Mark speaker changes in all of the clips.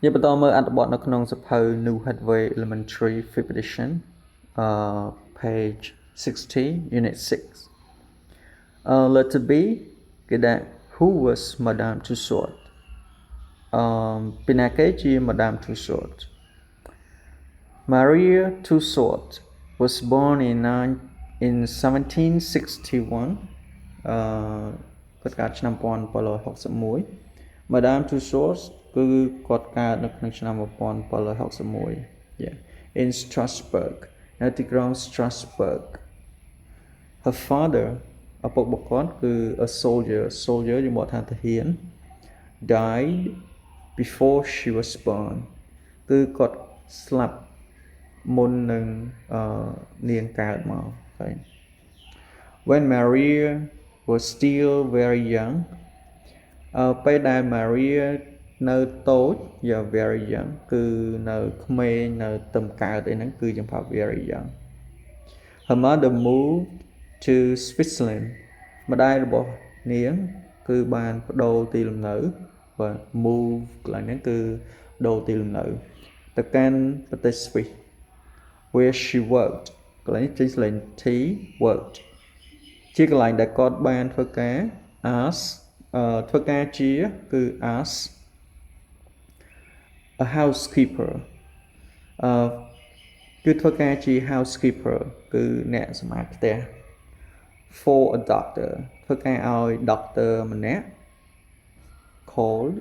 Speaker 1: យើងបន្តមើលអត្ថបទនៅក្នុងសៀវភៅ New Hathaway Elementary 5th edition page 60 unit 6 letter B គេដាក់ who was Madame Tussauds ពីណាគេជា Madame Tussauds Maria Tussauds was born in 1761 គាត់កើតឆ្នាំ1761 Madame Tussauds គឺគាត់កើតនៅក្នុងឆ្នាំ1761 yeah in Strasbourg នៅទីក្រុង Strasbourg her father ឪពុករបស់គាត់គឺ a soldier យើងបកថាទាហាន died before she was born គឺគាត់ស្លាប់មុននឹងនាងកើតមកហើយ when Maria was still very young ពេលដែល Maria នៅតូច yeah very young គឺនៅក្មេងនៅទំកើតអីហ្នឹងគឺយើងប្រាប់ very young her mother moved to Switzerland ម្ដាយរបស់នាងគឺបានប្ដូរទីលំនៅបាទ move កន្លែងហ្នឹងគឺដូរទីលំនៅទៅកាន់ប្រទេស Swiss where she worked កន្លែងចេញស្លេង T worked ជាកន្លែងដែលគាត់បានធ្វើការ as ធ្វើការជាគឺ as a housekeeper គឺធ្វើការជា housekeeper គឺអ្នកសម្អាតផ្ទះ for a doctor ធ្វើការឲ្យ doctor ម្នាក់ called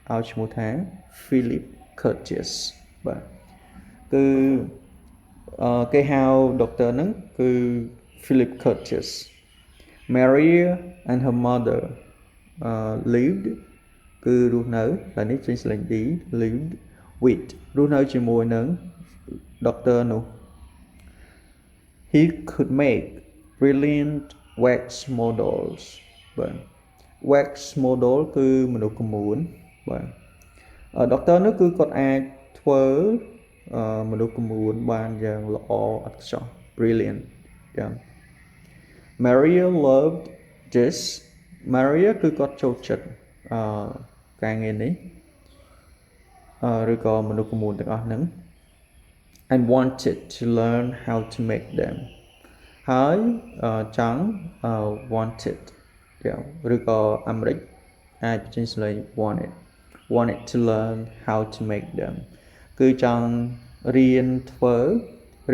Speaker 1: ឲ្យឈ្មោះថា Philip Curtius បាទគឺគេហៅ doctor ហ្នឹងគឺ Philip Curtius Maria and her mother lived គឺរស់នៅតែនេះចេញស្លេង D lived with រស់នៅជាមួយនឹង doctor នោះ he could make brilliant wax models បាទ wax model គឺមនុស្សគំនូនបាទ doctor នោះគឺគាត់អាចធ្វើមនុស្សគំនូនបានយ៉ាងល្អឥតខ្ចោះ brilliant yeah Maria loved this Maria គឺគាត់ចូលចិត្តការងារនេះឬក៏មនុស្សគំនូនទាំងអស់ហ្នឹង and wanted to learn how to make them ហើយចង់ wanted ឬក៏អាមេរិកអាចបញ្ចេញស្លេង wanted to learn how to make them គឺចង់រៀនធ្វើ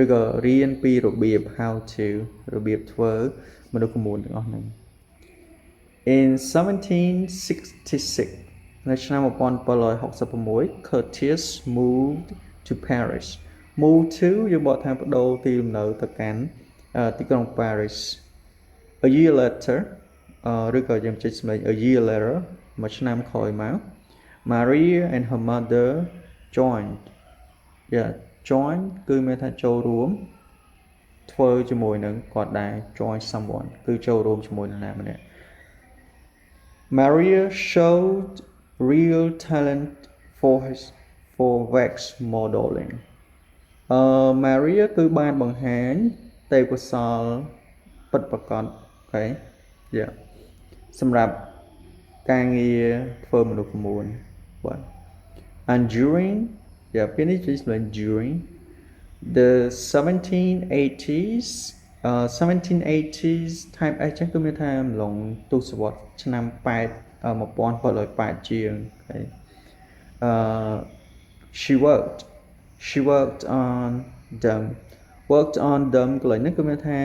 Speaker 1: ឬក៏រៀនពីរបៀប how to របៀបធ្វើមនុស្សគំនូនទាំងអស់ហ្នឹង in 1766 នៅឆ្នាំ1766 Curtius moved to Paris move to យើងបកថាបដូរទីលំនៅទៅកាន់ទីក្រុង Paris a year later ឬក៏យើងចេញស្មេ a year later មួយឆ្នាំក្រោយមក Maria and her mother joined join គឺមានថាចូលរួមធ្វើជាមួយនឹងគាត់ដែរ join someone គឺចូលរួមជាមួយនរណាម្នាក់ Maria showed real talent for wax modeling Maria គឺបានបង្ហាញទេពកោសល្យពិតប្រាកដអូខេ yeah សម្រាប់ការងារធ្វើមនុស្សគំនូនបាទ and during ពេលនេះជាស្លេង during the 1780s 1780s type អីចឹងគឺមានថាអំឡុងទសវត្សរ៍ឆ្នាំ1780ជាងអូខេshe worked on them កន្លែងហ្នឹងគឺមានថា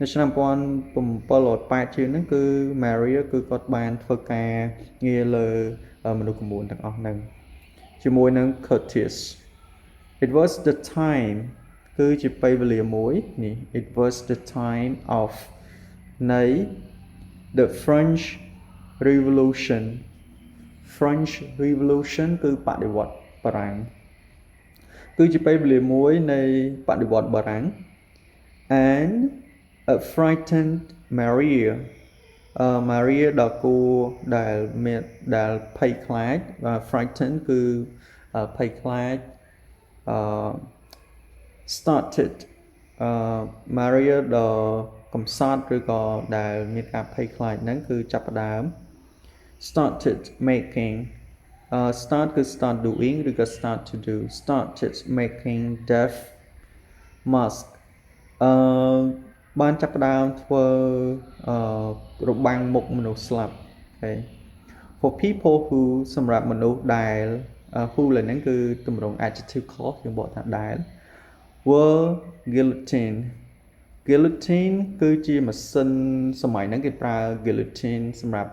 Speaker 1: នៅឆ្នាំ1780ជាងហ្នឹងគឺ Maria គឺគាត់បានធ្វើការងារលើមនុស្សគំនូនទាំងអស់ហ្នឹងជាមួយនឹង Curtius it was the time គឺជាពេលវេលាមួយនេះ it was the time of នៃ the French Revolution គឺបដិវត្តន៍បារាំងគឺជាពេលវេលាមួយនៃបដិវត្តន៍បារាំង and a frightened Maria ដល់គូដែលភ័យខ្លាច frightened គឺភ័យខ្លាចstarted Maria ដល់កំសត់ឬក៏ដែលមានការភ័យខ្លាចហ្នឹងគឺចាប់ផ្ដើម started making start គឺ start doing ឬក៏ start to do started making deaf mask អឺបានចាប់ផ្ដើមធ្វើរបាំងមុខមនុស្សស្លាប់ okay for people who សម្រាប់មនុស្សដែល who លើហ្នឹងគឺទម្រង់ adjective clause យើងបកថាដែល were guillotine គឺជាម៉ាស៊ីនសម័យហ្នឹងគេប្រើ guillotine សម្រាប់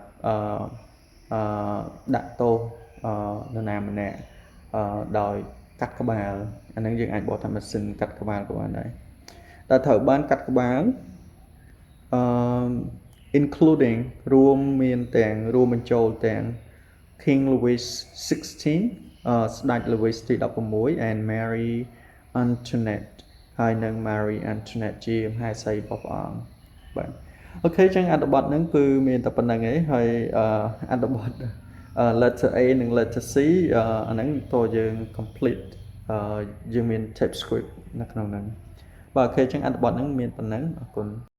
Speaker 1: ដាក់ទោសនរណាម្នាក់ដោយកាត់ក្បាលអាហ្នឹងយើងអាចបកថាម៉ាស៊ីនកាត់ក្បាលក៏បានដែរតែត្រូវបានកាត់ក្បាលincluding រួមមានទាំងរួមបញ្ចូលទាំង King Louis XVI ស្ដេច Louis ទី16 and Mary Antoinette ហើយនឹង Mary Antoinette ជាមហាក្សត្រីរបស់ព្រះអង្គបាទអូខេចឹងអត្ថបទហ្នឹងគឺមានតែប៉ុណ្្នឹងឯងហើយអត្ថបទ letter A និង letter C អាហ្នឹងតើយើង complete យើងមាន type script នៅក្នុងហ្នឹងបាទអូខេចឹងអត្ថបទហ្នឹងមានប៉ុណ្្នឹងអរគុណ